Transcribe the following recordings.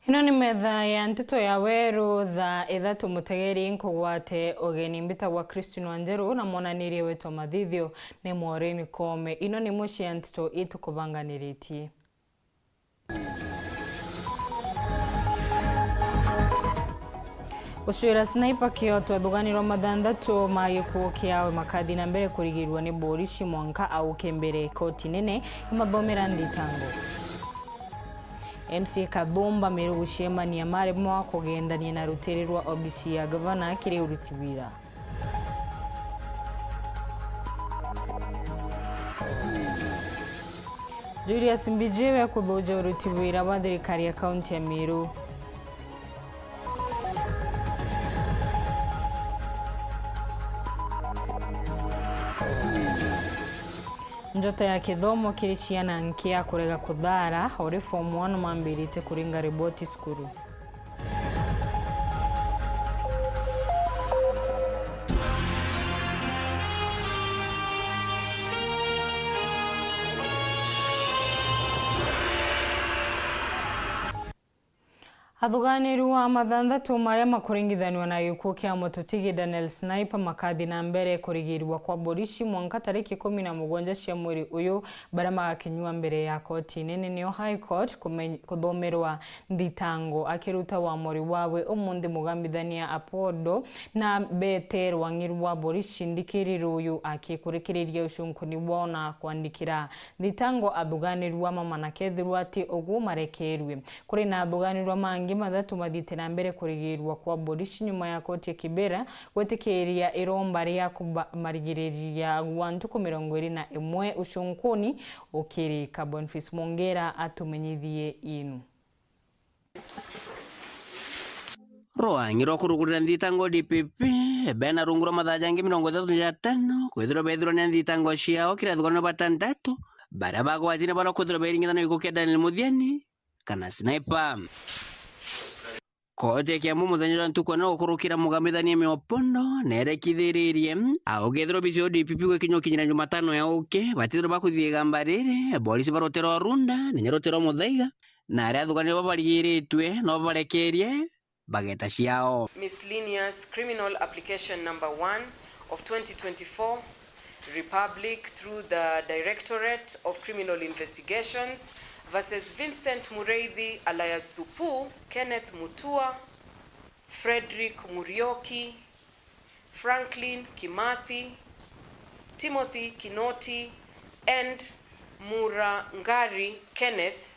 Ino ni metha ya Nteto ya Weru Thaa Ithatu mutegeri nkugwate ogeni mbita wa WANJERU na monanirie weto mathithio ni Maureen Kome. Ino ni muci ya Nteto itukubanganiritie. Ushwira sniper Kyoto thuganirwo mathandatu ma gikuo kiawe makathi na mbere kurigirwa ni Borishi Mwanka au kembere koti nene imathomera nditango. MC Kadumba Meru gucemania marimo wa kugendania na ruteri rwa OBC ya gavana kiri uruti wira. Julius Mbijewe kuthuja uruti wira wa thirikari ya kaunti ya Meru. Njota ya kithomo kiri ciana nkia kurega kuthara ori form 1 mambirite kuringa riboti skuru. Athuganiru wa mathandatu maria makuringithaniwa na gikuo kia mututigi Daniel Sniper makathi na mbere kurigirwa kwa Borishi Mwanka tariki 17 cia mweri uyu baria magakinyua mbere ya koti nene nio High Court kuthomerwa nditango akiruta wamori wawe umundi mugambithania Apodo na Bete Rwangirwa Borishi ndikiriru uyu akikurikiriria ucunkuni wona kwandikira nditango athuganiru wa mama na kethirwa ati ugu marekerwe kuri na athuganiru mangi mathatu mathite na mbere kurigirwa kwa Borishi nyuma ya koti ya Kibera gwetikiria iromba ria kumarigiriria gwantuku 21 ucunkuni ukiri Carbonfis Mongera atumenyithie inu. Rwangirwa kurugurira nditango DPP bena rungura mathajangi 35 kwithirwa bethirwa ni nditango ciao kirathugano batandatu baria bagwatine bara kwithirwa beiringithana gikuo kia Daniel Muthiani kana Sniper. Kote kia muthenya ntuko na gukurukira mugambithania Miopondo nerekithiririe augethiro bicio DPP gwikinyo kinyira Jumatano ya uke batithiro bakuthie gambarire polisi barotero runda ninyarotero muthaiga na aria thugani babarigiritwe no barekerie bageta ciao. Miscellaneous criminal application number 1 of 2024 Republic through the Directorate of Criminal Investigations versus Vincent Mureithi alias Supu, Kenneth Mutua, Frederick Murioki, Franklin Kimathi, Timothy Kinoti, and Murangari Kenneth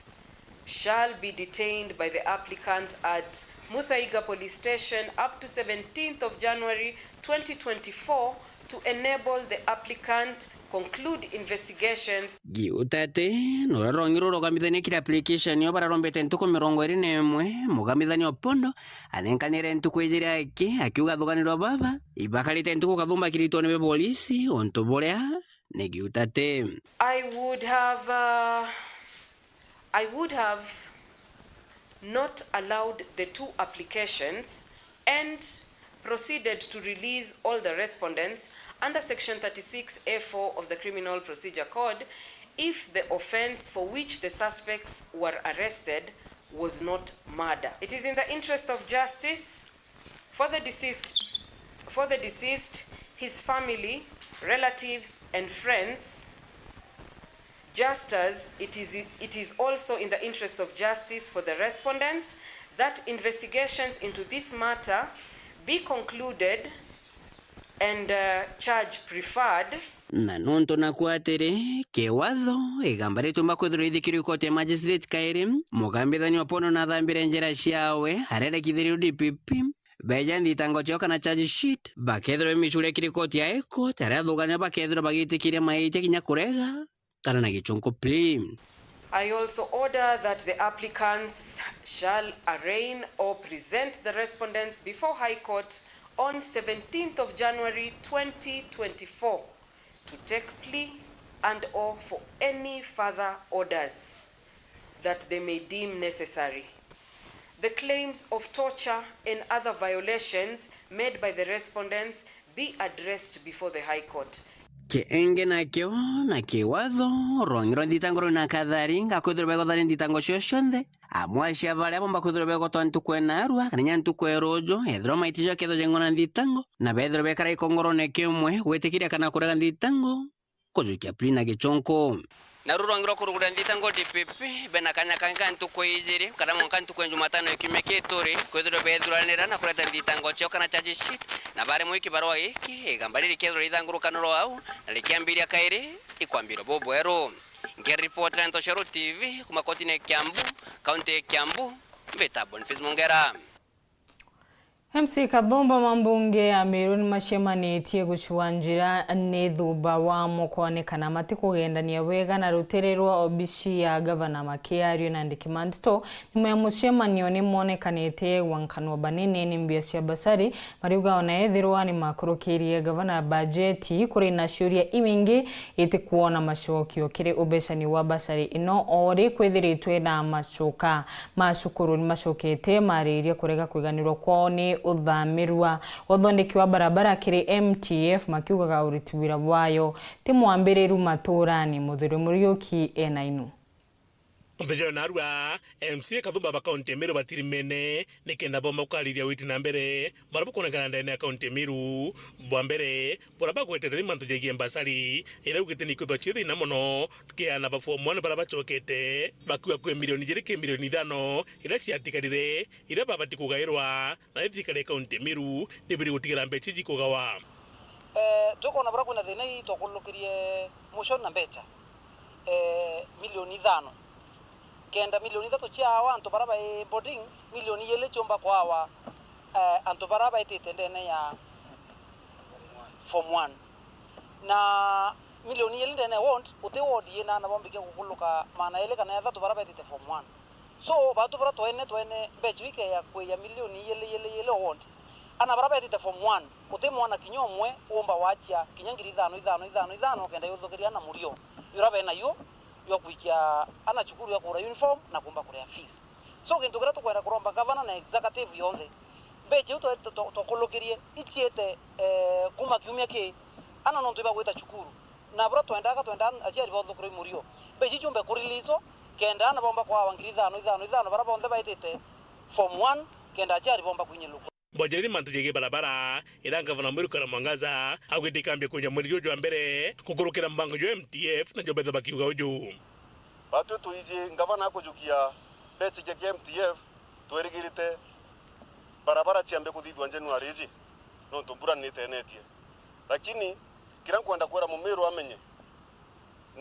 shall be detained by the applicant at Muthaiga Police Station up to 17th of January 2024 to enable the applicant conclude investigations. Giutate no rongiro rogambithania kira application yo bararombete ntuko 21 mugambithania Opondo anenkanire ntuko ijira akiuga thuganirwa baba ibakarite ntuko kathumba kirito ni polisi onto borea ne giutate. I would have not allowed the two applications and proceeded to release all the respondents under Section 36A4 of the Criminal Procedure Code if the offense for which the suspects were arrested was not murder. It is in the interest of justice for the deceased, his family, relatives, and friends, just as it is also in the interest of justice for the respondents that investigations into this matter be concluded and charge preferred. Na nonto na kuatere ke watho igambarito makwethiro ithikirio kote magistrate kairi mugambithania Opondo na thambire njira ciawe harere kithirio DPP beja nditango cio kana charge sheet bakethiro michure kiri koti ya eko tare thugania bakethiro bagitikiria maite kinya kurega kana na gichonko plea. I also order that the applicants shall arraign or present the respondents before High Court on 17th of January 2024 to take plea and or for any further orders that they may deem necessary. The claims of torture and other violations made by the respondents be addressed before the High Court. ke enge nakyo na kiwatho rongiro nditangoro na kathari ngakwithirwa begothari nditango cio cionthe amwacia baria bomba kwithirwa begotwa ntuku enarua kana nya ntuku erojo ethirwa maitijo ketho jeng'ona nditango na bethirwa bekara ikongorone kimwe gwitikiria kana kurega nditango kujukia plina gichonko na rurongiro kurugura nditango DPP bena kanya kanga ntuku ijiri kana monka ntuku Jumatano ikimeketore kwithirwa bethuranira na kureta nditango cio kana charge sheet na bare mwiki barwa iki igambariri kethirwa ithangurukano au na likiambiria kairi ikwambiro Weru ngeriportera Nteto TV kumakotine Kiambu kaunti Kiambu mbeta Boniface Mongera. MC Kathumba mambunge amiru nimacemanitie gucuanjira ni thumba wa mukone kana matikugendania wega na rutererwa obici ya gavana makiario na Nteto nyuma mucemanio ni monekanite wankanwa banene ni mbia cia basari mariuga ona ethirwa ni makurukirie gavana bajeti kuri na ciuria imingi itikuona macokio kiri ubecani wa basari ino ori kwithiritwe na macoka macukuru ni macokete mariria kurega kwiganirwo kwao ni uthamirwa uthondeki wa barabara kiri MTF makiugaga urituwira wayo ti mwambiriru maturani muthuri Muriuki enainu Mthejana narua MC Kathumba bakaunti Meru batirimene nikenda bomba ukaliria witi na mbere barabu konekana ndene akaunti Meru bwambere boraba kweteteri mantu jegie mbasari ila ukiteni kutwa chithi na mono kiana bafo mwana baraba chokete bakuwa kwe milioni jerike milioni 5 ila ciatikarire ila babati kugairwa na ithikare akaunti Meru nibiri gutigera mbechi jikogawa tuko na baraku na thina tokulukirie mushon na mbecha milioni 5 kenda milioni 3 cia awa antu baraba boarding milioni yele chomba kwa awa antu baraba itendene ya form 1 na milioni yele ndene want uti ward yena na bombike kukuluka mana yele kana ya 3 baraba itete form 1 so batu bara twene bechi wike ya kwe ya milioni yele want ana baraba itete form 1 uti mwana kinyomwe umba wachia kinyangiri 5 kenda yothokeria na murio yurabe na yo yokuikia ana chukuru ya kura uniform na kumba kura fees so kintu kira tukwenda kuromba governor na executive yonthe beche uto tokolokerie ichiete kuma kiumia ki ana nontu iba gwita chukuru na bro twenda achari botho kuri murio beche chumbe kurilizo kenda na bomba kwa wangiri 5 bara bonthe baitete form 1 kenda achari bomba kwinyeluko Bojeri mantu jege barabara ila gavana Mwiru kana mwangaza agwitikambe kunya murio jwa mbere kukurukira mbango jwa MTF na jobetha bakiuga uju batu tuije gavana akujukia bechi jege MTF tuerigirite barabara chiambe kuthithwa January iji no tumbura nitenetie lakini kira kwenda kwera Mumiru amenye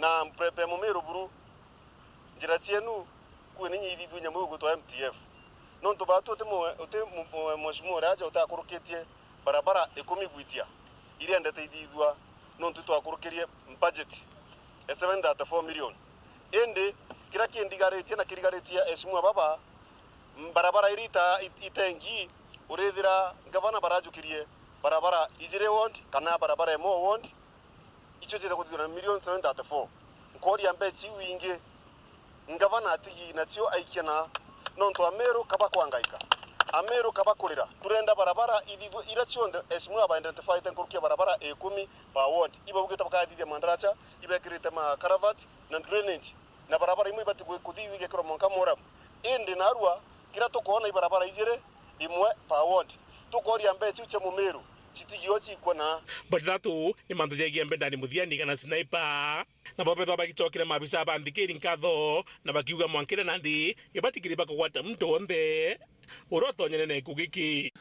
na mprepe Mumiru buru njira chienu kueninyi ithithwe nyamu gutwa MTF non to batu te mheshimiwa raja utakuruketie barabara 10 gwitia ili andete idithwa non tu twakurukirie budget 7.4 million ende kira kindigaretie na kirigaretia mheshimiwa baba barabara irita itengi urethira gavana barajukirie barabara ijire ward kana barabara emo ward icho chete kuthira million 7.4 nkori ambechi wingi gavana atigi na cio aikena nonto Ameru kaba kwangaika Ameru kaba kulira turenda barabara idithwe ira chonde esmua ba identify tenkurukia barabara 10 pa ward iba bugeta bakadithia mandaracha iba kirite ma caravat na drainage na barabara imwe bati kuthiwi gekro monka mora indi narua kira tukoona barabara ijire imwe pa ward tukoria mbechi uche Mumiru chitiyochi kona Ithatu ni mantu jegie mbendani muthiani kana sniper na bobetho bagichokire mabisa bandikiri nkatho na bakiuga mwankire nandi ibatikiri bakugwata mtu onthe urotonyene na ikugiki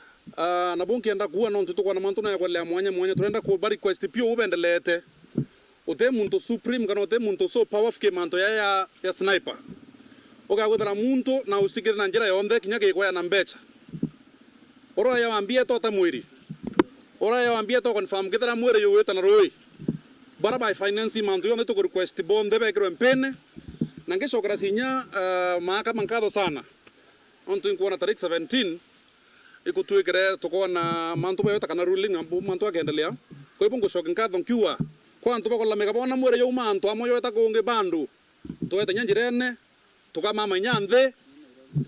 na bonki enda kuwa no ntuko na mantu na yakwalea mwanya turenda ku bari request pio ubendelete ute muntu supreme kana ute muntu so powerful ke manto ya sniper ukagwethera muntu na usikire na njira yonthe kinya gikwaya na mbecha oro ya wambie tota mwiri ora ya wambia to confirm kithera mwere yo weta na roi bara by finance mantu yo to request bonde be kro mpene na ngeshokera sinya maaka mankado sana onto inkuona tarehe 17 ikutwikere tukona mantu ba yota kana ruling ambu mantu agendelea kwa hivyo ngoshoka nkatho nkiwa kwa antu bakola mega bona mwere yo mantu amoyo yota kunge bandu tuwete nyanjirene tukamama nyanthe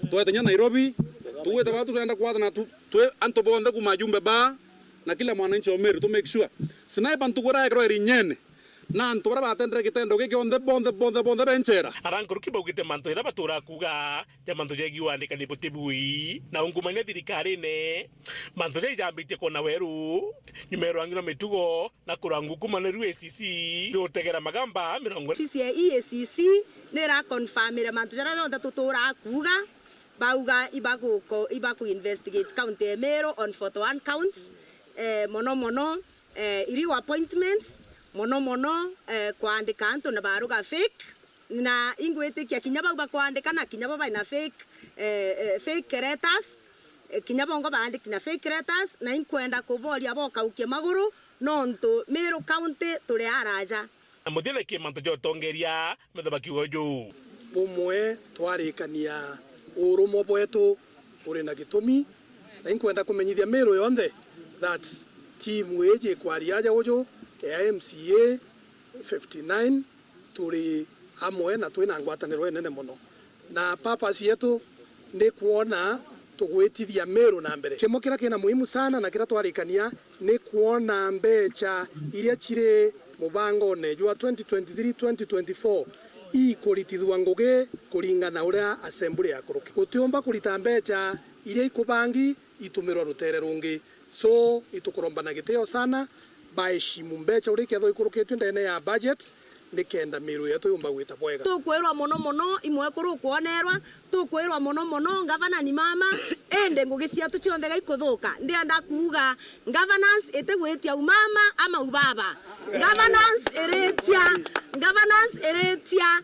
tuwete nya Nairobi tuwete watu tuenda kwa na tu antu bonde kuma jumbe ba na kila mwananchi wa Meru to make sure sniper ntukura ekro eri nyene na antu bara batendere gitendo giki bonde benchera arankuruki baugite mantu ira batura kuga ja mantu jegi wandika ni butibui na ungumania thirikari ne mantu ja jambitie kona Weru nyumero angiro mitugo na kurangu kumaneru ACC ndotegera magamba mirongo ofisi ya EACC nera confirmire mantu jara no tutura kuga bauga ibaku investigate county emero on 41 counts mono iri appointments mono kuandika antu na baruga fake na ingwetikia kinyaba bakwandika na kinyaba baina fake letters kinyaba ngo baandika na fake letters na inkwenda kuboria boka ukie maguru nonto Meru county turi araja amudile ke mantu jo tongeria methabaki gojo bumwe twarikania urumo bwetu uri na gitumi na inkwenda kumenyithia Meru yonthe that team weje kwariaja gojo ya MCA 59 turi hamwe na twina ngwataniro nene muno na purpose yetu ni kuona tugwitithia Meru na mbere kimo kira kina muhimu sana na kira twarikania ni kuona mbecha iria chire mubango ne jwa 2023-2024 ikuritithwa ngugi kuringana uria assembly yakuruki gutiomba kurita mbecha iria ikubangi itumirwa rutere rungi so itukurombana giteo sana baishimu mbecha uria ketho ikurukitwe ndene ya budget nikenda Meru yetu yumba gwita bwega tukwirwa muno imwe kuru kuonerwa tukwirwa muno gavana ni mama ende ngugi ciatu cionthe gaikuthuka ndienda kuuga governance itigwitia umama ama ubaba governance eretia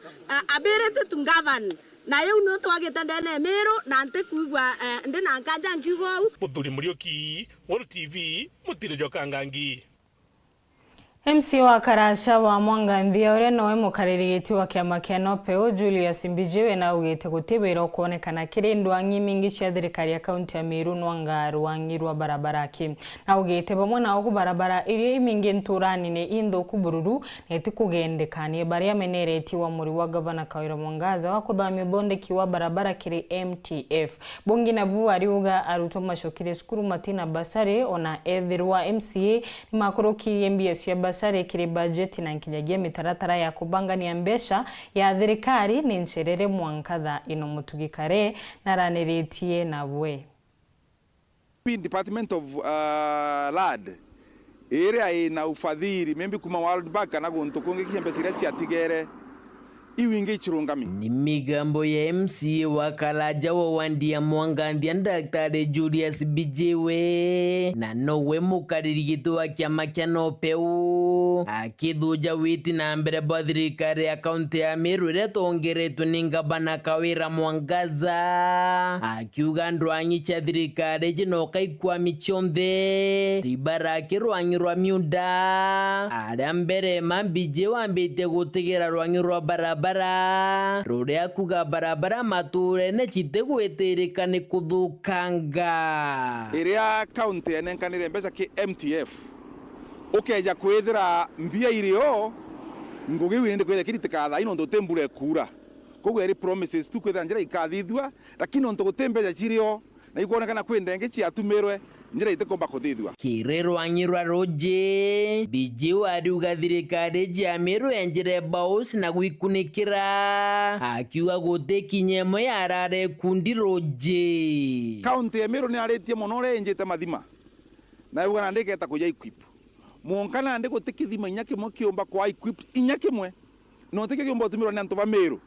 ability to govern na yau no twagite ndene Meru na ntikuigwa ndina nkanja nkiugo Muthuri Murioki Weru TV mutire jokangangi MC wa Karasha wa Mwanganthia ure nowe mukaririgiti wa kiama kia Nopeo Julius Mbijiwe na ugite gutibira kuonekana kiri ndwangi mingi cia thirikari ya kaunti ya Meru nwanga rwangirwa barabara ki na ugite bamwe na ogu barabara iri mingi nturani ne indo kubururu neti kugendekanie bari amenereti wa muri wa gavana Kawira Mwangaza wa kudhamia thondeki wa barabara kiri MTF bongi na buari uga aruto mashokire skuru matina basare ona ethirwa MCA ni makurukirie mbia basare kiri budget na nkinyagia mitaratara ya kubangania mbesha ya thirikari ni ncherere mwankatha ino mutugikare naraniretie nawe Department of Land area ina ufadhili membi kuma World Bank na gonto konge kiembesira cia tigere iwinge ichirungami ni migambo ya MCA wa Kalaja wa Wandia Mwanganthia Daktari Julius Mbijiwe na nowe mukaririgiti wa kiama kia Nopeo akithuja witi na mbere bwa thirikari ya kaunti ya Meru iria tongeretwe ni gavana Kawira Mwangaza akiuga ndwangi cia thirikari jinoka ikwami cionthe tibaraki rwangi rwa miunda aria mbere Mbijiwe ambite gutigira rwangi rwa barabara ruria kuga barabara mature ne chitegwetereka ni kuthukanga iria county enenkanire mbesa ki MTF ukeja kwithira mbia irio ngugi winde kwithira kiritikatha ino ndotembure kura koguo eri promises tu kwithira njira ikathithwa lakini onto gutembeja chirio na ikuonekana kwindenge ciatumirwe njira itekomba kuthithwa kirero anyirwa roje Mbijiwe ariuga thirikari ya Meru enjire baus na gwikunikira akiuga gutekinyemo yarare kundi roje county ya Meru ni aretie muno renjete mathima na yuga na ndiketa kuja equip muonkana ndi gutikithima inya kimwe kiomba kwa equip inya kimwe no tike kiomba tumirwa ni antu ba Meru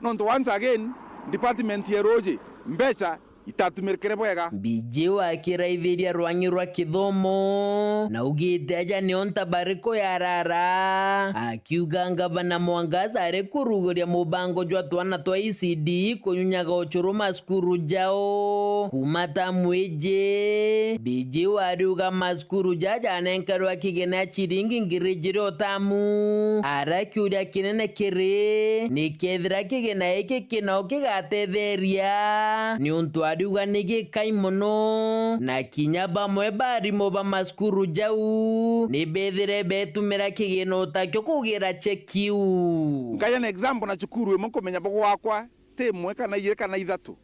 no once again department ya roje mbecha itatumirikire bwega Mbijiwe akiraithiria rwangi rwa kithomo na ugite aja ni onta bariko yarara akiuga gavana Mwangaza ari kuruguria mubango jwa twana twa ECD kunyunyaga uchuru maskuru jao kumata mweje Mbijiwe ariuga maskuru jaja nenkarwa kigena chiringi ngirejire otamu arakiuria kinene kiri nikethira kigena iki kino kigatetheria ni untu ariuga nigi kaimono na kinya bamwe barimo ba maskuru jau ni bethire betumira kigeno takyo kugira chekiu ngaya na example na chukuru mo komenya bogo wakwa temwe kana ire kana ithatu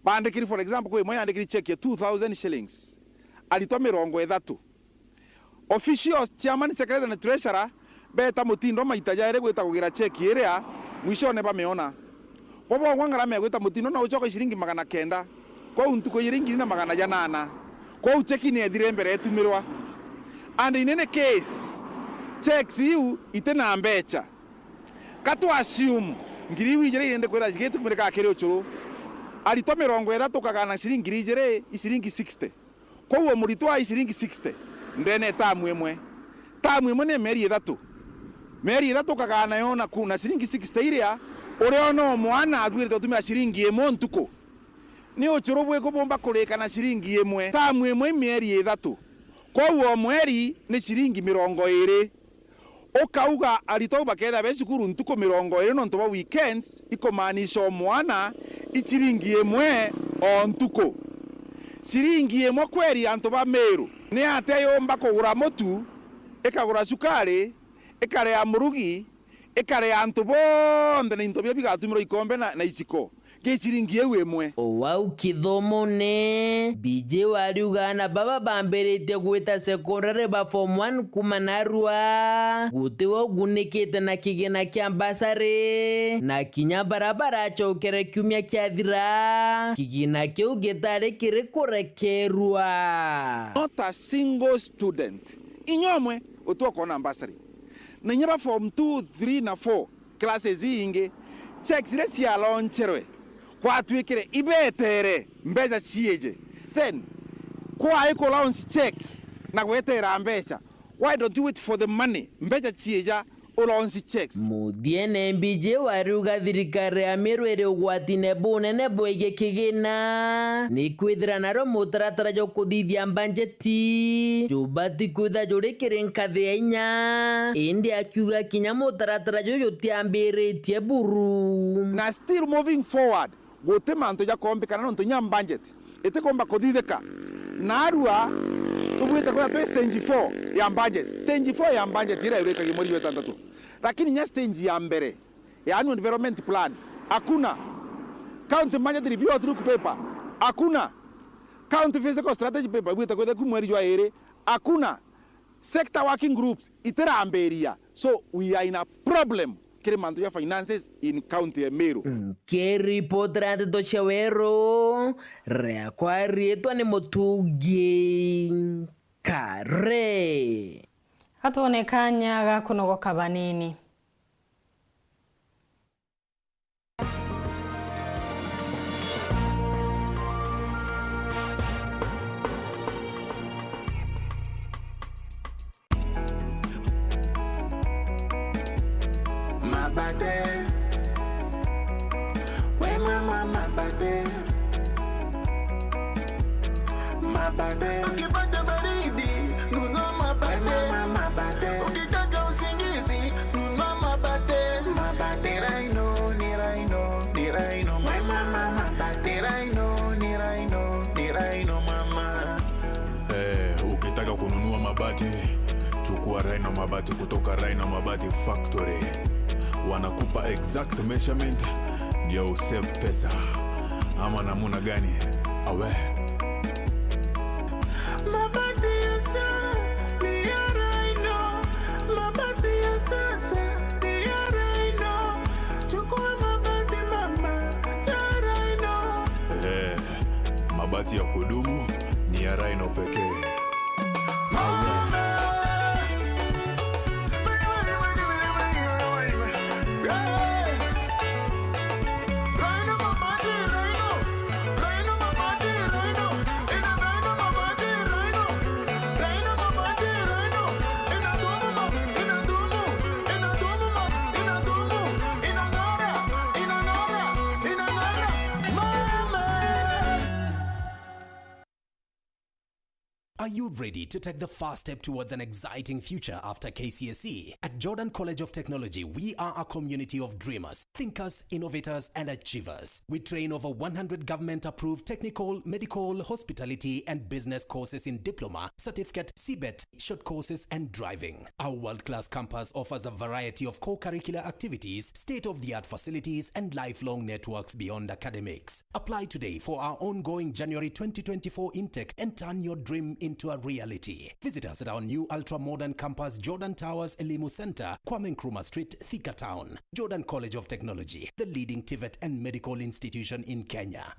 bandikiri for example ko imwe andikiri check ya 2000 shillings alitoa 30 official chairman secretary na treasurer beta mutindo maita jaire gwita kugira cheki iria mwisho ne bameona bobo wangara me gwita mutindo na uchoka shilingi 900 kwa untuko yiringi na 800 kwa ucheki ni edire mbere etumirwa and in any case checks you itena mbecha katu assume ngiri wijere irende kwetha jigetu kumureka akere uchuru alito 30 kagana shilingi rijere isilingi 60 kwa uwo muritwa isilingi 60 ndene tamu emwe ne meri ithatu kagana yona kuna shilingi 60 iria uri ono mwana athwirite utumira shilingi emwe ntuko ni uchuru bwe kubomba kureka na shilingi emwe tamu emwe meri ithatu kwa uwo mweri ni shilingi 20 ukauga alito baketha becukuru ntuko 20 nonto ba weekends ikomanisha mwana ichilingi emwe o ntuko shilingi emwe kweri anto ba Meru ni ate yomba kugura mutu ikagura sukari ikare ya murugi ikare ya anto bonde ni ntobia bigatumiro ikombe na ichiko gichiringi emwe wau kithomo ne BJ wariugana baba bamberete gwita secondary ba form 1 kumanarua gutiwo gunikite na kigena kya basare na kinya barabara chokere kumya kyathira kigina kiu gitare kiri kurekerwa. Not a single student inyomwe utoko na basari na nyaba form 2 3 na 4 classes inge checks resi ya launcherwe kwa tuikire ibetere mbeja chieje then kwa iko allowance check na gwetera mbeja why don't you wait for the money mbeja chieja allowance checks mudiene BJ wariuga thirikari ya Meru iri ugwatine bunene bwege kigina ni kwithira naro mutaratara jo kuthithia banjeti jubati kwitha jurikire nkathi ya 4 indi akiuga kinya mutaratara jo yotiambiritie buru na still moving forward gote manto ja kombe kana nonto nyam budget ete komba koditheka narua tubwite kwa stage 4 ya budget stage 4 ya budget ira yureka gimori wetandatu lakini nya stage ya mbere ya annual development plan hakuna county budget review through paper hakuna county physical strategy paper bwite kwa kumweri jwa ere hakuna sector working groups itera amberia so we are in a problem manto ya finances in county ya Meru. Keripotra Nteto cia Weru rea kwa rietwa ni mutugi kare hatuonekanya ga kunogoka banini Mabate, we mama mabate, mabate. Ukipata baridi, nunua mabate. Mama mabate. Ukitaka usingizi, nunua mabate. Mabate raino, ni raino, ni raino. Mama mabate raino, ni raino, ni raino mama. Ukitaka kununua mabati, chukua Raino Mabati kutoka Raino Mabati Factory. Wanakupa exact measurement ndio usave pesa. Ama namuna gani? Awe mabati ya sasa ni ya Raino. Mabati ya sasa ni ya Raino. Chukua mabati mama ya Raino. mabati ya kudumu ni ya Raino pekee. Are you ready to take the first step towards an exciting future after KCSE? At Jordan College of Technology, we are a community of dreamers, thinkers, innovators, and achievers. We train over 100 government-approved technical, medical, hospitality, and business courses in diploma, certificate, CBET, short courses, and driving. Our world-class campus offers a variety of co-curricular activities, state-of-the-art facilities, and lifelong networks beyond academics. Apply today for our ongoing January 2024 intake and turn your dream into a reality. Visit us at our new ultra-modern campus, Jordan Towers Elimu Center, Kwame Nkrumah Street, Thika Town. Jordan College of Technology, the leading TVET and medical institution in Kenya.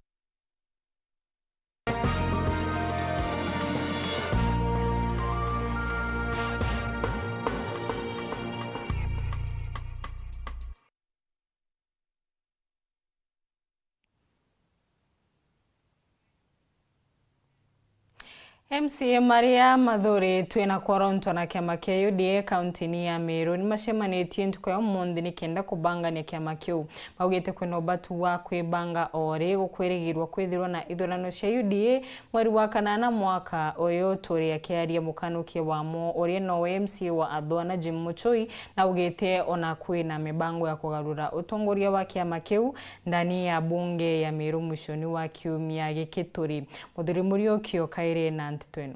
MCA Maria Mathuri twina koronto na kiama kia UDA kaunti ya Meru ni macemanitie ntuko ya umuthi ni kenda kubangania kiama kiu maugite kwina ubatu wa kwibanga ori gukwirigirwa kwithirwa na ithurano cia UDA mweri wa kanana mwaka uyu turi akiaria mukanukie wamo ori no MCA wa Athwana Jim Muchoi na ugite ona kwina mibango ya kugarura utongoria wa kiama kiu ndani ya bunge ya Meru mwishoni wa kiumia gikituri muthuri Muriokio Kaire na Nteto.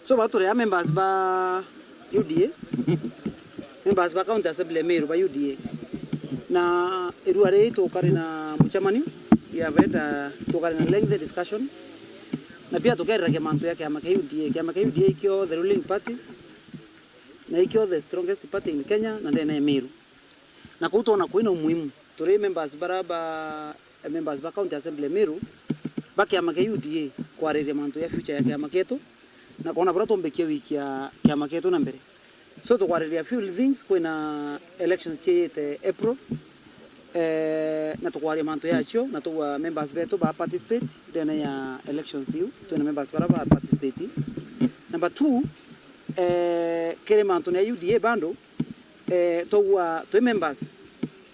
So watu ya members ba UDA members ba county assembly Meru ba UDA na iruare tokari na muchamani ya veda tokari na lengthy discussion na pia tokera kemanto yake ya UDA ikio the ruling party na ikio the strongest party in Kenya na ndene Meru na kutoona kuina umuhimu tore members baraba members ba county assembly Meru ba kiama kia UDA kwarire manto ya future ya kiama ketu na kona bora tombekie wiki ya kiama ketu na mbere so tukwarire few things kwina elections chete April na tukwarire manto yacho na tuwa members betu ba participate dene ya elections hiyo tuna members baraba participate. Number 2 kere manto ya UDA bando tuwa members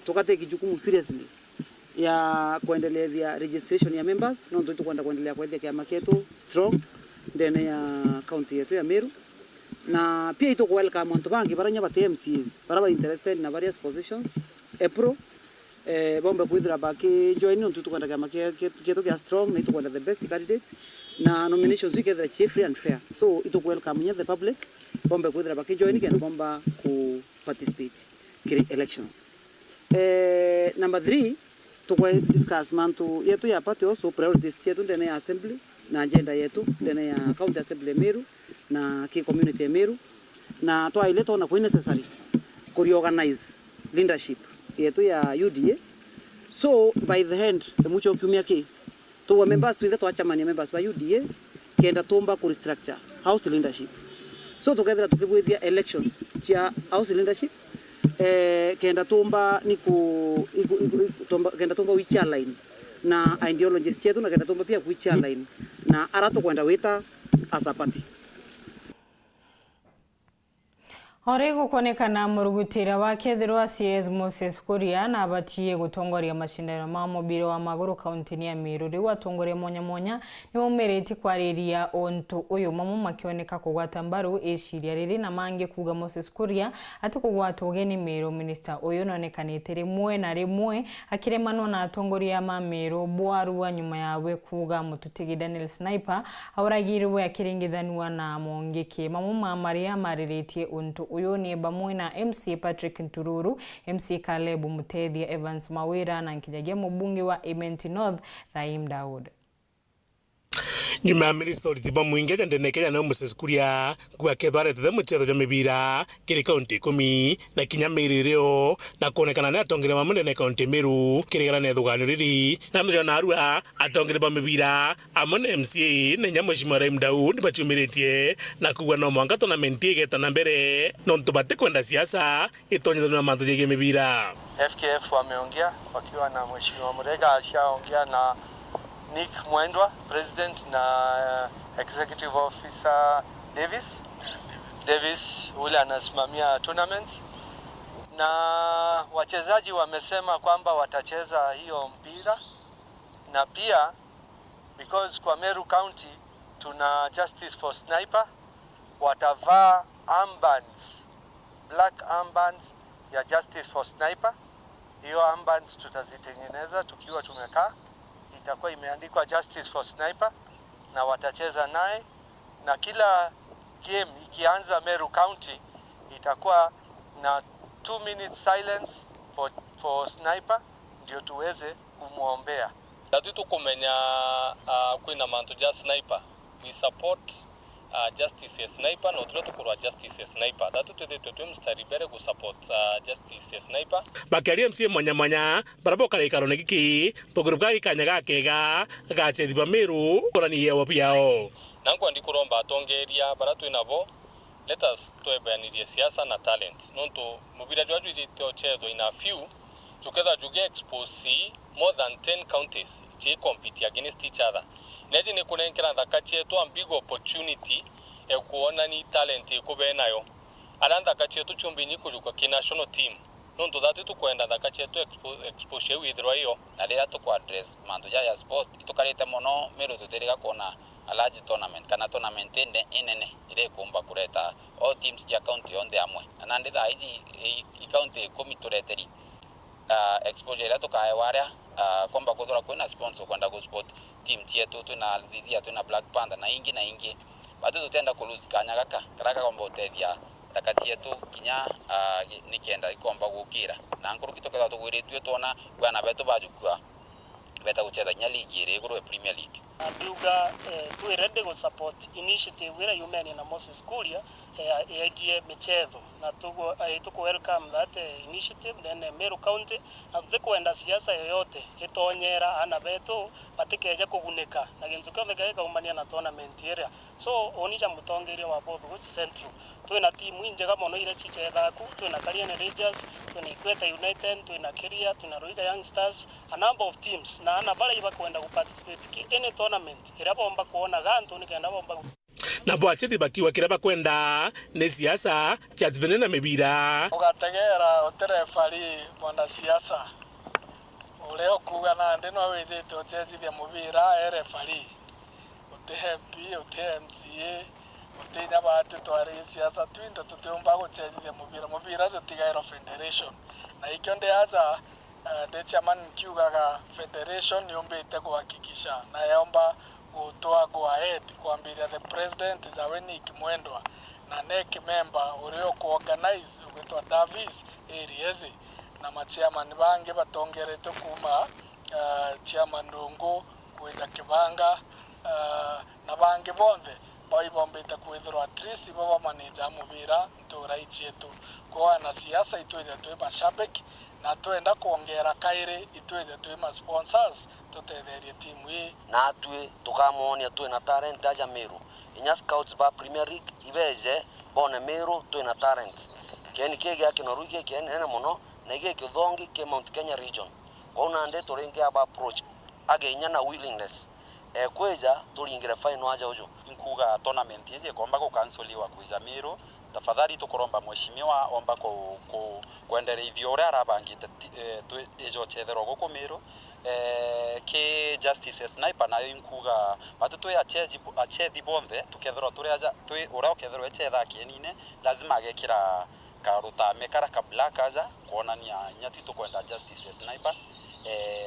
tukateki jukumu seriously ya kuendelea registration ya members na ndio tukwenda kuendelea kwa kiama ketu strong ndene ya county yetu ya Meru na pia ito welcome watu bangi baranya ba MCAs baraba interested na various positions April bomba kuidra baki join ndio tukwenda kiama ketu ya strong na ito kwenda the best candidate na nominations wike the chief free and fair so ito welcome the public bomba kuidra baki join kana bomba ku participate kiri elections. Number 3 tukwa discuss mantu yetu ya party also priorities yetu ndene ya assembly na agenda yetu ndene ya county assembly Meru na ki community ya Meru na toa ile tona kwa necessary ku reorganize leadership yetu ya UDA so by the end mucho kiumia ki tuwa members twithe twachamania members ba UDA kenda tomba ku restructure house leadership so together tukibwithia elections chia house leadership kenda tomba niku kenda tomba which line na ideologies chetu na kenda tomba pia which line na arato kwenda wita as a party. Orego kuonekana murugutira wa kethirwa CS Moses Kuria na abatie gutongoria mashindano ma mubiro wa maguru kaunti ya Meru riu atongoria monya ni mumereti kwariria ontu uyu mamu makioneka kugwata mbaru eciria riri na mange kuga Moses Kuria ati kugwata ugeni Meru minister uyu nonekanite rimwe na rimwe akiremanwa na atongoria ma Meru bwaru nyuma yawe kuga mututigi Daniel Sniper auragirwe akiringithanwa na mongeke mamu Maria mariretie ontu uyu ni bamwe na MC Patrick Ntururu, MC Caleb Mutethia, Evans Mawira na nkijagia mbunge wa Imenti North Raim Daud. Nyuma minister olitiba mwingi ndene Kenya na Moses Kuria kwa kethare tethe muchetho jwa mibira kiri county 10 na kinya mirireo na kuonekana na atongere mamwe ndene county Meru kirigana na thugano riri na mjo na arua atongere ba mibira amone MCA na nyamo shimara Daud bachumiretie na kuwa no mwanga tournament igeta na mbere no ntubate kwenda siasa itonyeza na manzo jege mibira. FKF wameongea wakiwa na mheshimiwa Murega alishaongea na Nick Mwendwa, President na Executive Officer Davis ule anasimamia tournaments na wachezaji wamesema kwamba watacheza hiyo mpira na pia because kwa Meru County tuna Justice for Sniper watavaa armbands, black armbands ya Justice for Sniper. Hiyo armbands tutazitengeneza tukiwa tumekaa, itakuwa imeandikwa Justice for Sniper na watacheza naye na kila game ikianza Meru County itakuwa na 2 minutes silence for Sniper ndio tuweze kumuombea. Tatu tukumenya kwina mantu ja sniper. We support justice ya sniper no tulo tukurwa justice ya sniper. Tatu tuwe mstari bere ku support justice ya sniper. Bakari MC mwanya barabo kale karone giki pogrup ga kanyaga kega gache diba Meru korani yewa piao. Nanko ndikuromba atongeria baratu inavo. Let us tuebanirie siasa na talent. Nonto mubira jwaju jito chedo in a few together juge expose more than 10 counties che compete against each other. Neje ne kunenkera ndakache to big opportunity e kuona ni talent ekube nayo. Aranda kache to chumbinyi kujuka ki national team. Nonto datu to kwenda ndakache to expose withdraw yo. Na lera to kwa address manto ya sport itukarete mono Meru tuterika kona a large tournament kana tournament inene ile kumba kureta all teams ya county on the amwe anande da iji county URETERI exposure ya toka waria kwamba kudura kuna sponsor kwenda ku sport team yetu tuna Zizia tuna Black Panther na ingi bado tutenda kuluzi kanya karaka kwamba utedia takati yetu kinya nikienda ikomba gukira na nkuru kitoka tugwiretwe tona bwana beto bajukua beta kucheza nya ligi ire guru Premier League. Duga we ready go support initiative wira Yumeni na Moses Kuria egie michezo na tuko welcome that initiative then Meru County na tukwenda siasa yoyote itonyera ana beto patikeje kuguneka na gintu kyothe gaika umania na tournament area so onisha mutongeria wa both which central twina timu njega mono ire chichethaku twina Kariene Rangers twina Ikweta United twina Keria twina Ruiga Youngsters a number of teams na ana bara iba kwenda ku participate ki any tournament ira bomba kuona gantu ni kenda bomba na bwacheti bakiwa kiraba kwenda ne siasa chatithene na mibira ugategera uterefari mwana siasa uleo kuga na ndeno wezete ochezithia mubira refari utehempi utehemca utenya batu twari siasa twinda tuteomba guchezithia mubira zo tigairo federation na ikyo ndiaza the chairman kiugaga federation yombete kuhakikisha na yomba utoa go ahead kuambiria the president is Awenik Mwendwa na NEC member ulio kuorganize wetwa Davis areas na machairman bange batongerete kuma chairman Rungu kweza Kibanga na bange bonde boibombete kwithirwa at least baba manager mubira ntura ichetu kwa na siasa itweze twe mashabiki na twenda kuongera kaire itweze twe ma sponsors tutetherie timu hii na atwe tukamonia twe na talent aja Meru inya scouts ba Premier League ibeje bone Meru twe na talent keni kege akinoruke keni ena mono nege kithongi ke Mount Kenya region kona nde turinge aba approach agenya na willingness kweja turingire final aja ujo inkuga tournament hizi komba ko canceliwa kuiza Meru tafadhali tukoromba mheshimiwa omba kuendelea ore arabangite ejo chethero goko Meru ke justice sniper nayo inkuga batu to achethi bonthe tukethero turi aja twi ura ukethero echetha kienine lazima agekira karuta mekara ka black aja kuonania nyati tukwenda justice sniper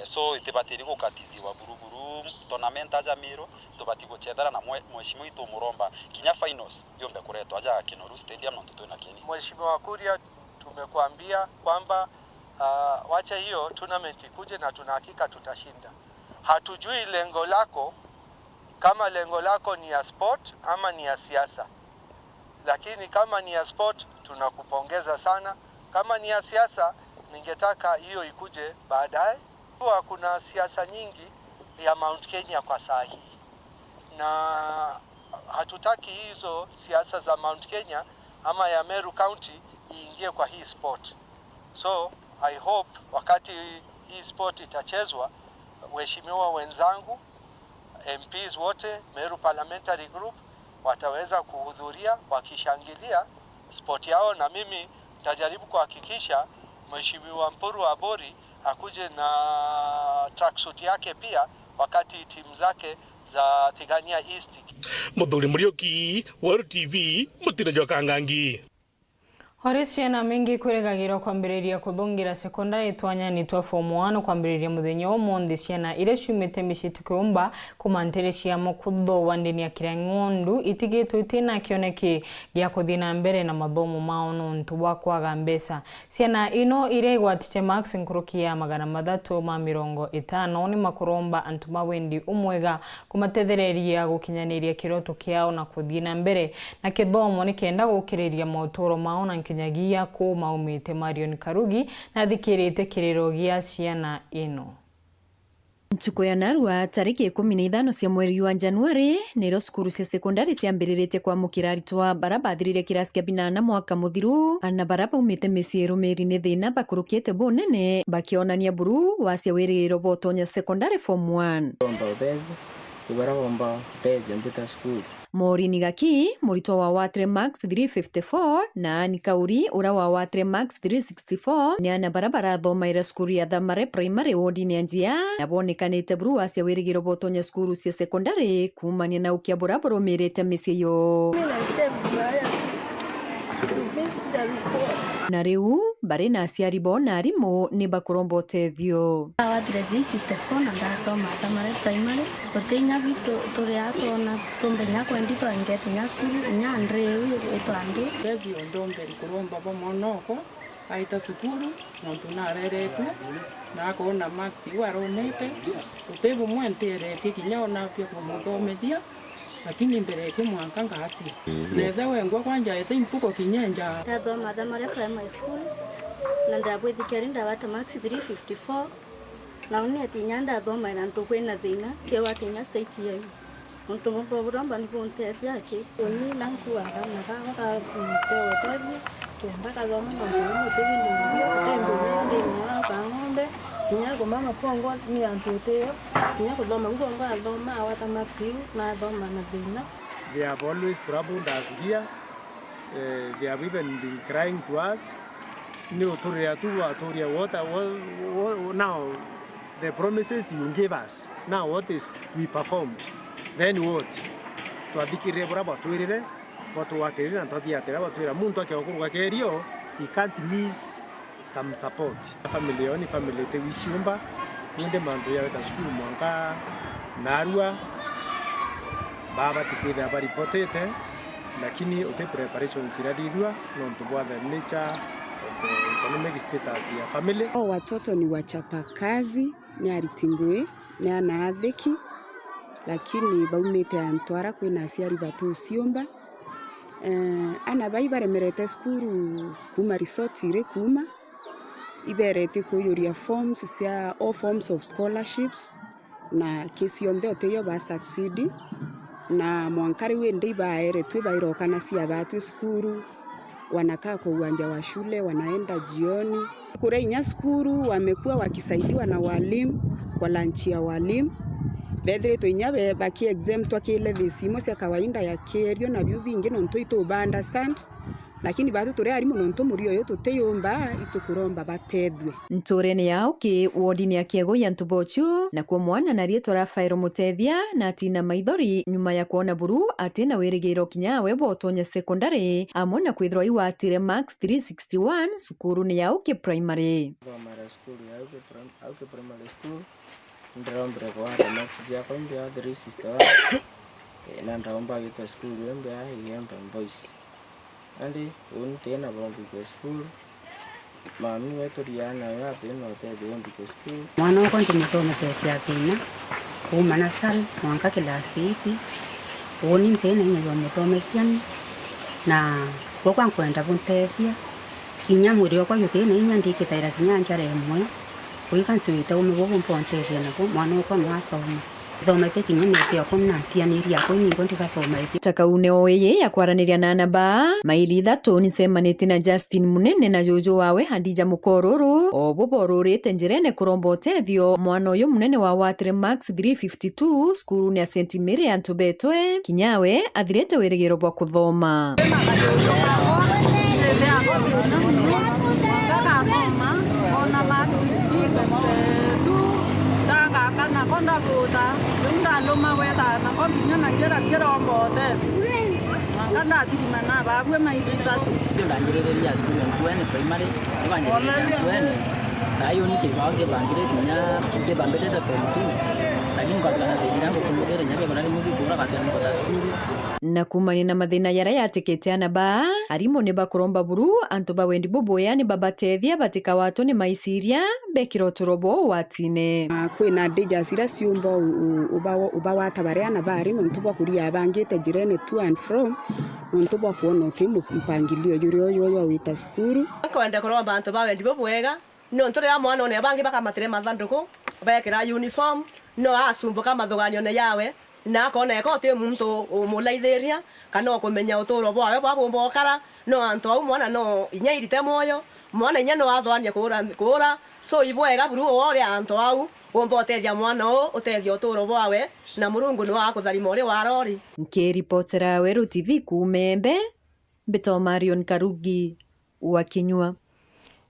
so itibatiri gukatiziwa buruburu tournament aja Meru tubati guchethera na mheshimiwa itu muromba kinya finals yombe kuretwa aja Kinoru stadium na ntutu na kieni Mheshimiwa Kuria tumekuambia kwamba wacha hiyo tournament ikuje na tunahakika tutashinda. Hatujui lengo lako kama lengo lako ni ya sport ama ni ya siasa. Lakini kama ni ya sport tunakupongeza sana. Kama ni ya siasa ningetaka hiyo ikuje baadaye. Kuna siasa nyingi ya Mount Kenya kwa saa hii. Na hatutaki hizo siasa za Mount Kenya ama ya Meru County iingie kwa hii sport. So I hope wakati hii sport itachezwa waheshimiwa wenzangu MPs wote Meru Parliamentary Group wataweza kuhudhuria wakishangilia sport yao na mimi nitajaribu kuhakikisha Mheshimiwa Mpuru Abori akuje na tracksuit yake pia wakati timu zake za Tigania East. Muthuri Murioki, Weru TV, Mutina Jokangangi. Ori ciana mingi kwiregagirwo kwambiriria kuthungira sekondari twanyani twa form 1 kwambiriria muthenya umuthi ciana ire ciumite micii tukiumba kumantiri cia mukutho wa ndini ya Kirang'ondu itigitwo itina kioneki gia kuthii na mbere na mathomo mao nuntu wa kwaga mbeca. Ciana ino ire igwatite marks nkurukia 350 ni makuromba antu mawendi umwega kumatethereria gukinyaniria kiroto kiao na kuthii na mbere na kithomo ni kenda gukiriria mauturo mao na nyagia ko maumite Marion Karugi na thikirite kiriro gia ciana ino. Ntuko ya narua tariki 15 cia mweri wa Januari niro skuru cia sekondari ciambiririte kwa mukiraritwa barabathirire kirasi kia 8 mwaka muthiru ana baraba umite micii rumiri ni thina bakurukite bunene bakionania buru wa cia wiriro botonya sekondari form 1 Morini Gaki, murito wa Watre Max 354 na Ani Kauri ura wa Watre Max 364 ni ana barabara thoma ira skuru ya Thamare primary ward ni anjia na bonekanite buru acia wirigiro botonya skuru cia secondary kumania na ukia buraburo mirete micii yo na riu bari na aciari bo na arimu ni bakuromba utethio Wathire G64 na ndathoma Thamare primary gutinya bitu turi atona tumbenya kwendito ingeti nya skuru nya ndriu itwandu thethio ndomberi kuromba bo monoko aita sukuru nontu nareretu na akona maxi waromete utebu mwenterete kinya ona pia kumuthomethia lakini mbere yake mwanka ngasi netha wengwa kwanja ete impuko kinyenja ndathoma Thamare primary school na ndabwithikari ndawata max 354 na uni atinya ndathoma na ntukwena thina ke watinya state yai muntu mubura ni kuntethia aki uni nankuwa na ka tewo tevi kenda kathoma na mutevi ni tembo ni ka ngombe kinya gomama pongo ni antuteo kinya kuthoma kugonga athoma awata maxi na athoma na thina. They have always troubled us here. They have even been crying to us. Now the promises you gave us. Now what is we performed? Then what? Twadikire braba twirire watu wakirira ntothiatira batwira muntu akiokuruga kerio he can't miss some support. Family ni family te wishumba ninde mantu ya weta school mwanka narua baba tikwitha bari potete lakini ote preparations iradidwa nontu bwa the nature of the economic status ya family. Watoto ni wachapa kazi ni aritingwe ni anatheki lakini baumete antwara kwina aciari batu ciumba ana baibaremerete skuru kuma resort ire kuma iberete kuyuria forms cia all forms of scholarships na kesi onthe oteyo ba succeed na mwankari wende baere tu bairoka na cia batu skuru wanakaa kwa uwanja wa shule wanaenda jioni kule inya skuru wamekuwa wakisaidiwa na walimu kwa lunch ya walimu bedre to inya baki exempt wa kile visimo cia kawaida ya kerio na biu bingi nonto ito understand lakini batu turi ari muno nto muri oyo tuteyomba itukuromba batethwe nturene yao ki wodini ya kiego ya ntubochu na kwa mwana na rieto Rafairo Mutethia na tina maithori nyuma ya kuona buru atina wirigiro kinyawe botonya secondary amona kwithirwa iwatire max 361 sukuru ni yao ki primary school ya primary school ndrombere kwa max ya kwenda 361 na ndaomba gito school yembe yembe boys andi tena bombi kwa school mami wetu Riana ya tena bombi kwa school mwana wako ntumutona pesa ya tena kumana sal mwanka kilasi hiki oni tena nyo mutomekiani na kwa kwenda buntefia kinya muri kwa yote na inya ndikitaira kinya njare mwe kuikansuita umebogo mpontefia na mwana wako mwatoma takaune oye ya kwaraniria na namba maili Ithatu ni semanite na Justin Munene na Jojo wawe Hadija Mukororo obo bororete njirene kuromba utethio mwana uyu munene wa Watre Max 352 skuru ni St Mary Antubetwe kinyawe athirete wirigiro bwa kuthoma konda buta nda loma weta na ko binya na kera ombote Kanda tikimana babwe maidi Ithatu. Ndangirereria skulu ya primary ibanye ayo ni kibange bangire tinya ke bambete da pemtu lakini kwa kana tira ko kumudere nyabe bana mu bikura batani ko skulu na kumani na mathina yara yatikite anaba arimo ne bakuromba buru anto bawendi boboya ni babatethia batika watu ni maisiria bekiro turobo watine kwina deja sira siumbo uba wata bariana bari nontu bakuria abangite jirene to and from nontu bakuona timu mpangilio yuri wita skulu kwenda kuromba anto bawendi boboega no ntore ya mwana one bangi baka matire mathanduku bekira uniform no asumbuka mathuganio ne yawe na kona ko te muntu umulaitheria kana kumenya uturo bwawe babumbokara no anto au mwana no inyairite moyo mwana inya no athwania kura so ibwega buru ore anto au umbotethia mwana o utethia uturo bwawe na Murungu no akutharima uri warori nkiripotera Weru TV kumembe Beto Marion Karugi wa Kinyua.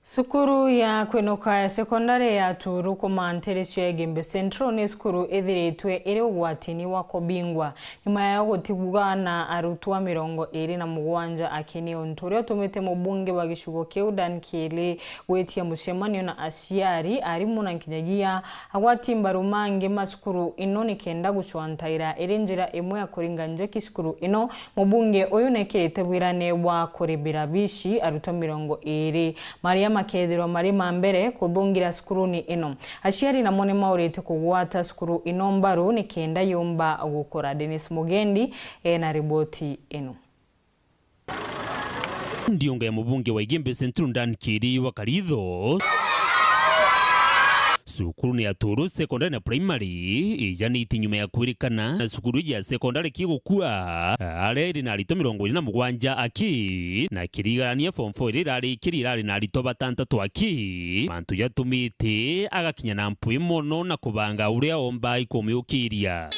Sukuru ya kwinuka ya sekondari ya Turu kumanterecio ya Gembe Central ni sukuru ithiritwe iri ugwatini wa kubingwa nyuma ya gutiguga na arutwa 27 akini onturio tumite mubunge wa gishugo kiu Dan Kili gwetia mucemanio na aciari arimu na nkinyagia agwatimba rumange masukuru ino nikenda gucwantaira iri njira imwe ya kuringa njeki sukuru ino mubunge uyu nekirite wirane wa kuribira bishi arutwa 20 Maria makethirwa marima mbere kuthungira sukuruni ino aciari na mone maurite kugwata sukuru ino mbaru ni kenda yumba gukora. Dennis Mugendi na riboti ino. Ndionga ya mubunge wa Gembe Central Dan Kili wa Karitho sukuru ni ya Turu secondary na primary ijani itinyuma ya kwirikana na sukuru ya secondary kigukua areri na rito 27 aki na kirigania form 4 irari kirirari na rito 6 aki mantu yatumite agakinya na mpui mono na kubanga uria omba ikomiukiria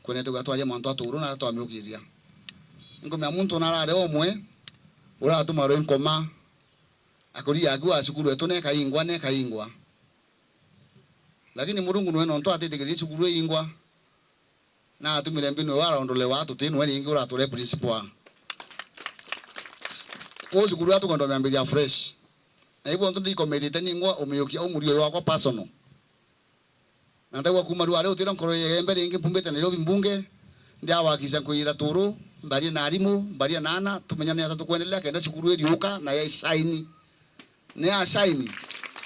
kone tugatwaje mantu Turu na twamiukiria ngomya muntu narare omwe ura tumaro nkoma akuri agwa sukuru eto ne kaingwa lakini Murungu no nto atetegereje sukuru ingwa na atumire mbino wala ondole watu tinu wali ingura tole principal ko sukuru atu kondo mbia fresh na ibo nto ndiko medite ngwa omiyokia umurio wako personal na ndawa kumaru ale utira nkoro yembere ingi pumbete Nairobi mbunge ndia wakisa kuira Turu mbari na arimu mbari nana tumenyana Ithatu kuendelea kenda sukuru iriuka na ya shine ne shine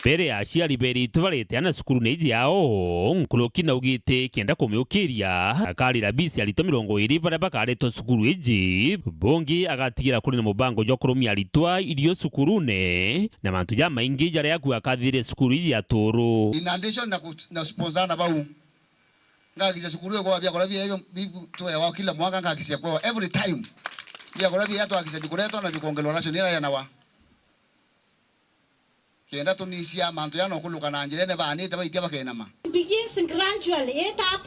bere aciari beri tubarete ana sukuru neji yao nkuloki na ugite kenda kumiukiria akarira bisi alito 20 bara bakareto sukuru eji bongi agatigira kuri na mubango jo kurumia alitwa irio sukurune na mantu ya maingi jara yaku akathire sukuru ya Turu in addition na sponsor na bau ngakisha sukuru kwa bia kwa bia bibu to ya kila mwaka ngakisha kwa every time bia kwa bia to akisha bikureto na bikongelo national ya nawa kenda tunisia mantu ya no kuluka na njirene bani te baitia bakenama begins gradually eta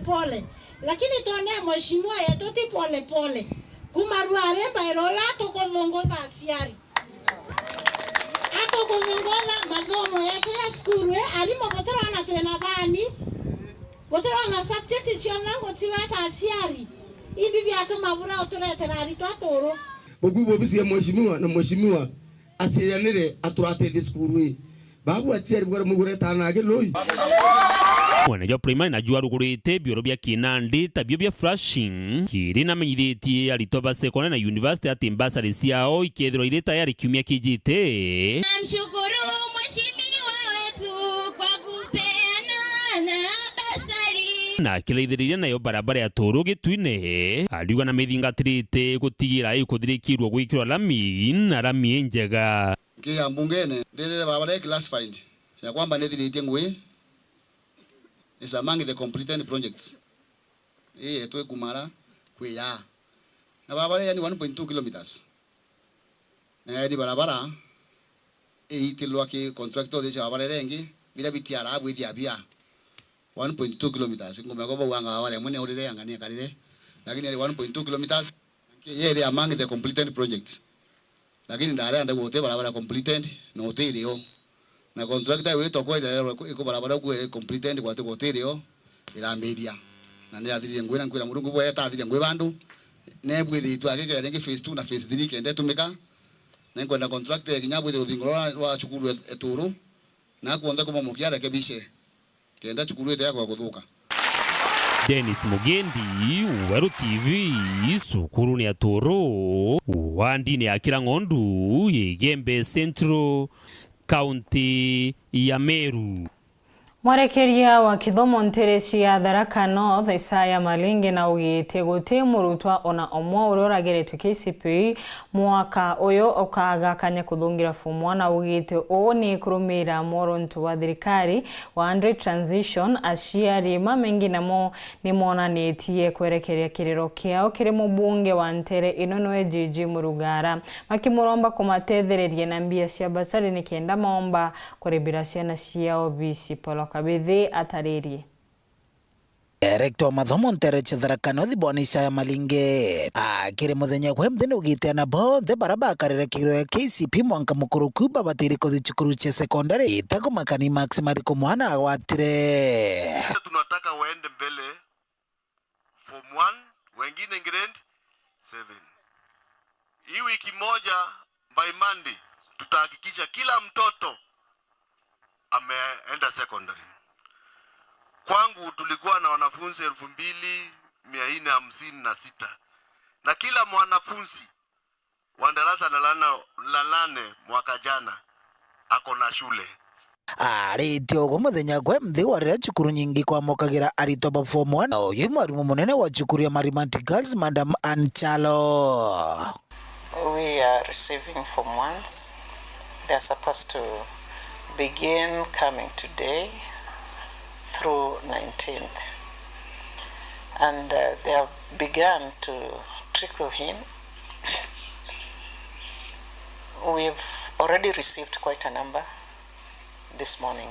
pole lakini tone mheshimiwa yetu ti pole kumarua remba erola to kodongoza asiari ato kodongola mazomo yetu ya skuru alimo botoro na twena bani botoro na subject chionango tiwata asiari ibi bya mabura otoretera ritwa Turu ogubo bisi mheshimiwa asiyanire aturate diskuru babu atiari bwara mugure tanage loyi mwana jo primary na jua rugurite bioro bya kinandi tabio bya flashing kiri na menyithiti alitoba secondary na university atimbasa ciao ikethiro ile tayari kiumia kijite. Namshukuru mheshimiwa wetu kwa kupeana na basari na kileithiriria nayo barabara ya Turu gituine aliuga na mithingatirite gutigira ikuthirikirwo gwikirwa lami na lami njega kia mbungene ndele barabara classified ya kwamba nethiritie ngwe is among the completed projects etwe kumara kweya na barabara yani 1.2 kilometers na di barabara itilwa ki contractor de barabara rengi bila bitiara abu dia bia 1.2 kilometers ngome kwa wanga wale mwenye ulile angania kalile lakini 1.2 kilometers yeye among the completed projects lakini ndare ande wote barabara completed no hotelio na contractor wetu kwa ile iko barabara kwa complete kwa tekoterio ila media na ndia thiri ngwira ngwira murungu bwa eta thiri ngwe bandu ne bwithi twagike rengi phase 2 na phase 3 kende tumika na kwenda contractor ya bwithi ruthingo wa chukuru eturu na kuonda kuma mukiara kebishe kenda chukuru ete yako guthuka. Dennis Mugendi, Weru TV, Sukuru ni Atoro, Wandini Akira Ng'ondu, Yegembe Central, County ya Meru. Mwarekeria wa kithomo ntereci ya Tharaka North Isaya Malinge na ugite guti murutwa ona omwe uria urageretwe KCPE mwaka uyu ukaga kanya kuthungira form 1 na ugite o ni kurumira moronto wa thirikari wa Andre Transition aciari mamengi namo ni monanitie kwerekeria kiriro kiao kiri mubunge wa Ntere inonoe Jiji Murugara makimuromba kumatethereria na mbia cia basari ni kenda maomba kurebira ciana ciao BC Polo Kabithe ataririe. Director wa mathomo Ntere Tharaka North Bwana Isaya Malinge akiri muthenya kwa mthenya ugite na bonde baraba karire kiro ya KCPE mwanka mukuru kuba batiri kothi chukuru cha secondary itako makani max mariko mwana awatire. Tunataka waende mbele form 1 wengine grade 7. Hii wiki moja by Monday tutahakikisha kila mtoto ameenda secondary. Kwangu tulikuwa na wanafunzi 2456 na kila mwanafunzi wa darasa la 8 mwaka jana ako na shule. Aritio go muthenya kwa mthi warira chukuru nyingi kwa mokagira arito ba form 1 uyu mwarimu munene wa chukuru ya Marimanti Girls Madam Anchalo. We are receiving form 1s. They are supposed to begin coming today through 19th, and they have begun to trickle in. We've already received quite a number this morning,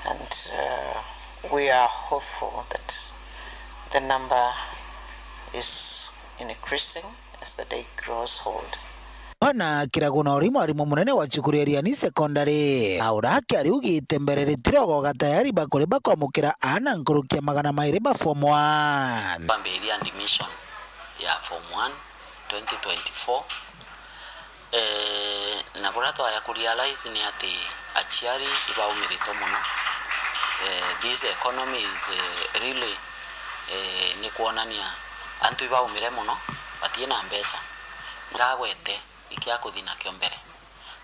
and we are hopeful that the number is increasing as the day grows old. Ona kiraguna uri mwarimu munene wa chukuru ya Riani secondary aurake ari ugite mbere ritirogo gatayari bakore bakwamukira ana nkurukia magana mairi ba form 1 bambiri admission ya form 1 2024 na burato ya kurealize ni ati achiari ibaumirito muno. This economy is really ni kuonania antu ibaumire muno batie na mbesa ngagwete ikia kuthina kiombere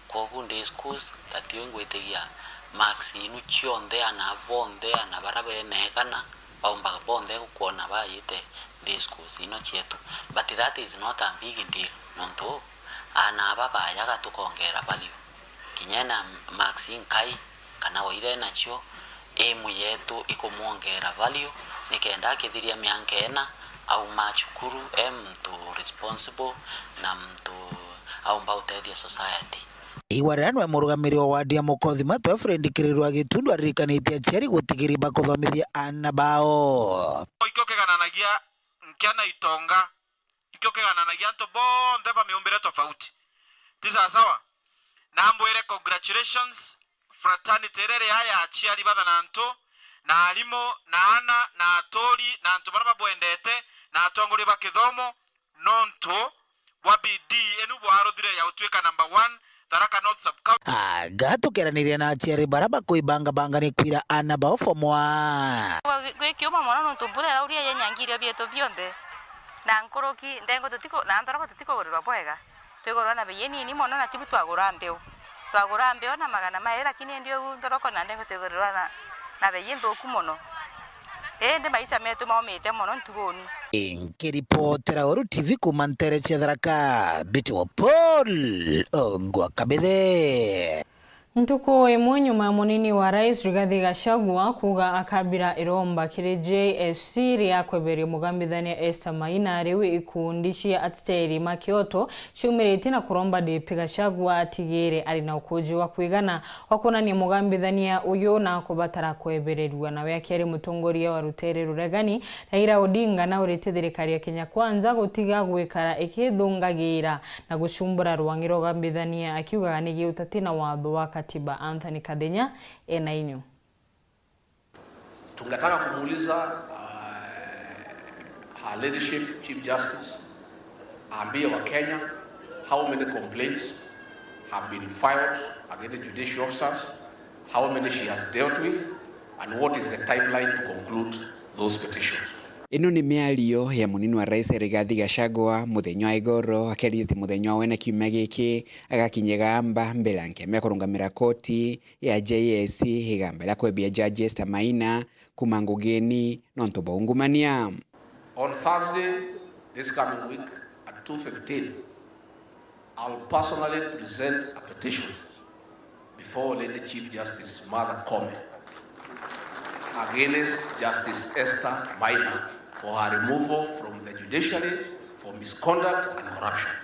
kogu ndi schools tatio ngwetegia max inu chionde ana bonde ana barabe nekana baumba bonde kuona bayite ndi schools ino chietu, but that is not a big deal nonto ana baba yaga tukongera value kinyena max inkai kana waire nacho emu yetu ikumuongera value nikenda kithiria miankena au machukuru mtu responsible na mtu au mbautedia society. Iwaranwe murugamiri wa wadi ya Mukothi Matwe friend kirirwa gitundu arikanitie aciari gutigiri bakuthomithia ana bao. Ikiokegananagia nkiana itonga ikiokegananagia to bonde ba meumbire tofauti. Tisa sawa. Na ambwire congratulations fraternity rere haya aciari bathananto na alimo na ana na atori na antu baraba bwendete na atongori ba kithomo nonto wabidi enu bwaruthire ya utwika number 1 Tharaka North sub county gatukeraniria na aciari baraba kuibanga banga ni kwira ana bao form 1 gwikiuma mwana no tumbure lauria yenyangirio bieto bionde na nkoroki ndengo tutiko na antoroko tutiko gorwa bwega twigorwa na beyeni ni mono na tibu twagura mbeo na magana maera lakini ndio ntoroko na ndengo twigorwa na beyendo kumono ndi maisha metu maomete mono ntugoni. Nkiripotera Weru TV kuma Ntere Tharaka biti wa Paul Gwakabithe. Ntuko imwe nyuma ya munini wa Rais Rigathi Gachagua kuga akabira iromba kiri JSC ria kweberi mugambithania Esther Maina riwe ikundishia atiteri makioto shumiriti na kuromba DP Gachagua atigire ari na ukuji wa kwigana wakunani mugambithania uyu na kubatara kwebererwa nawe akiri mutongoria wa Rutere Ruregani Raila Odinga na urete thirikari ya Kenya Kwanza gutiga gwikara ikithungagira na gushumbura rwangiro gambithania akiuga nigi utatina watho wa katiba Anthony Kadenya enainyo. Tungetaka kumuuliza her leadership Chief Justice ambie wa Kenya how many complaints have been filed against the judicial officers, how many she has dealt with, and what is the timeline to conclude those petitions. Ino ni miario ya munini wa rais Rigathi Gachagua muthenya wa igoro akerithite muthenya wa kiumia giki agakinyega amba mbele ankemea kurungamira koti ya JSC igamba la kwebia judges Tamaina kuma ngugeni nonto baungumania. On Thursday this coming week at 2:15 I'll personally present a petition before Lady Chief Justice Martha Koome against Justice Esther Maina for her removal from the judiciary for misconduct and corruption.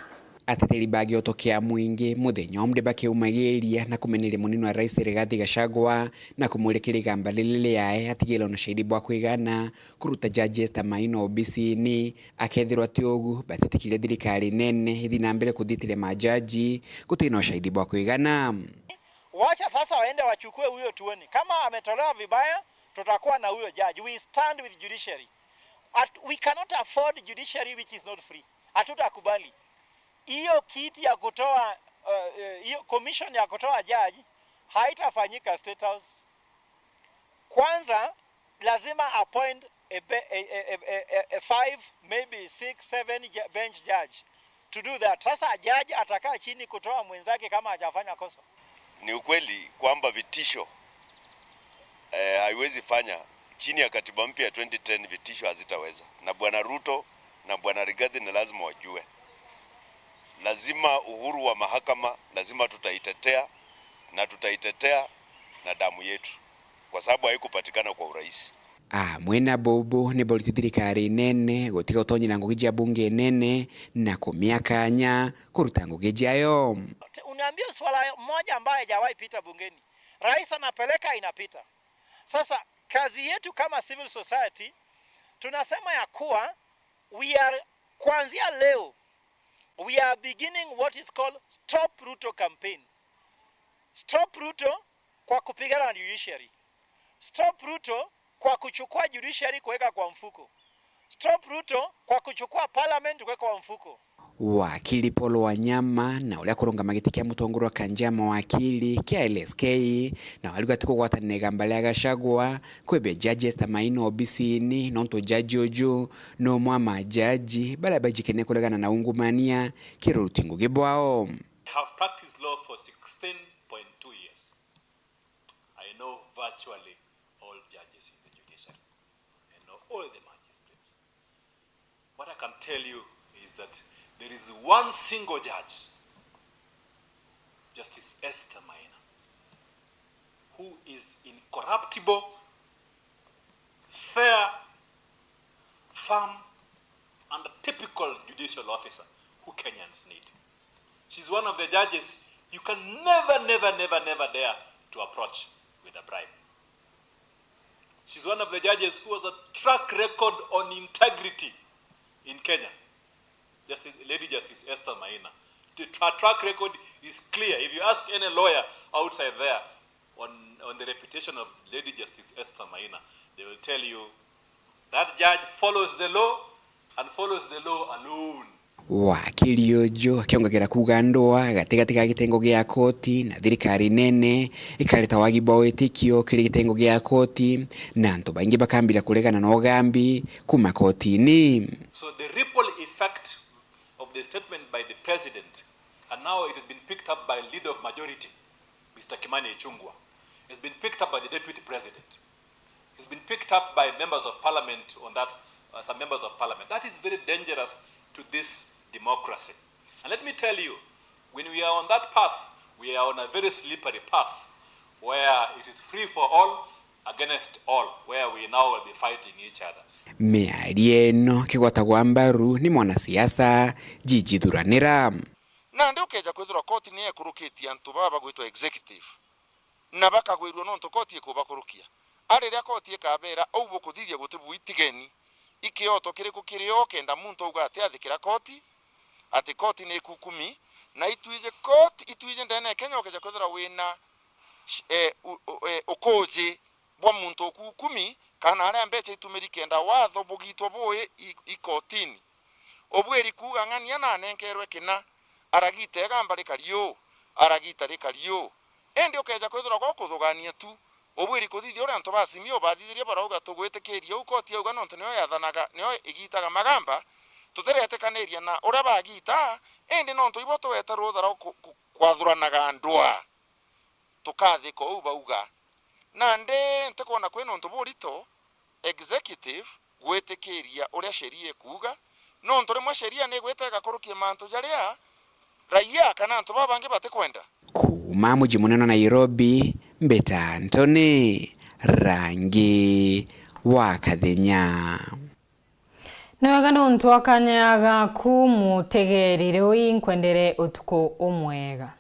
Ateteri bagi otokea mwingi muthenya omde bakeumagiria na kumenire munini wa rais Rigathi Gachagua na kumurekera igamba lilile yae atigelo na shahidi bwa kwigana kuruta judges Tamaina obisi-ini akethirwa ati ogu batetikire thirikari nene ithi na mbele kuthitire majaji kutina shahidi bwa kwigana. Wacha sasa waende wachukue huyo tuone kama ametolewa vibaya, tutakuwa na huyo judge. We stand with judiciary. We cannot afford judiciary which is not free. Hatutakubali. Hiyo kiti ya kutoa hiyo commission ya kutoa judge haitafanyika State House. Kwanza lazima appoint a 5 maybe 6 7 bench judge to do that. Sasa judge atakaa chini kutoa mwenzake kama hajafanya kosa. Ni ukweli kwamba vitisho haiwezi fanya chini ya katiba mpya ya 2010, vitisho hazitaweza. Na Bwana Ruto na Bwana Rigathi ni lazima wajue. Lazima uhuru wa mahakama lazima tutaitetea na damu yetu kwa sababu haikupatikana kwa urahisi. Mwena bobo ne boliti thirikari nene gotiga utonyira ngugija bunge nene na kumiakanya kuruta ngugija yo. Uniambia swala moja ambaye hajawahi pita bungeni. Rais anapeleka inapita. Sasa kazi yetu kama civil society tunasema ya kuwa kuanzia leo we are beginning what is called Stop Ruto campaign. Stop Ruto kwa kupigana na judiciary. Stop Ruto kwa kuchukua judiciary kuweka kwa mfuko. Stop Ruto kwa kuchukua parliament kuweka kwa mfuko. Wakili Paul Wanyama na ule kuronga magiti kia mutongoro wa kanjama wakili kia LSK na waliga tiko watane gambale ya Gachagua kwebe judges Tamaina obisi-ini nonto judge ojo no mwama judge bala bajikene kulegana na ungumania kirutingu gibwao. I have practiced law for 16.2 years. I know virtually all judges in the judiciary. I know all the magistrates. What I can tell you is that there is one single judge, Justice Esther Maina, who is incorruptible, fair, firm, and a typical judicial officer who Kenyans need. She's one of the judges you can never dare to approach with a bribe. She's one of the judges who has a track record on integrity in Kenya. Lady Justice Esther Maina. Her track record is clear. If you ask any lawyer outside there on the reputation of Lady Justice Esther Maina, they will tell you that judge follows the law and follows the law alone. Wakili ojo akiongagera kugandoa gatigatiga gitengo gya koti na thirikari nene ikareta wagibo etikio kiri gitengo gya koti na nto baingi bakambira kuregana no gambi kuma kotini. So the ripple effect of the statement by the president, and now it has been picked up by leader of majority, Mr. Kimani Ichung'wah, it's been picked up by the deputy president, it's been picked up by members of parliament on that, some members of parliament. That is very dangerous to this democracy. And let me tell you, when we are on that path, we are on a very slippery path where it is free for all against all, where we now will be fighting each other. Miarieno kigwata gwambaru ni mwanasiasa jijithuranira na ndio keja kwithura koti ni ekurukitia antu baba gwitwa executive na bakagwirwo nonto koti ekubakurukia ariria koti ekabera oubo kuthithia gutibu itigeni ikioto kiriko kirio kenda muntu uga ati athikira koti ati koti ni kukumi na ituije koti ituije ndene Kenya keja kwithura wina ukoje bwa muntu okukumi kana aria mbeca itumiri kenda watho bugitwo boye ikotini obweri kuga ng'ania na nenkerwe kina aragite gamba rikario aragita rikario endi okeja kwithura go kuthugania tu obweri kuthithia uri antu basimio bathithirie barauga tugwitikiria ukoti auga nontu niyo yathanaga niyo igitaga magamba tuteretekaniria na uria bagita endi nontu ibo tuwete ruthara kwathuranaga ndwa tukathika ou bauga na nde ntekona kwina nontu burito executive gwitikiria uria sheria kuga nontu rimwe sheria ni gwitega kurukia mantu jaria raia kana antu babangi batikwenda. Kuma muji munene Nairobi, Mbeta Ntoni, Rangi wa Kathenya. Niwega nontu akanyaga ku mutegerire uyi nkwendere utuko umwega.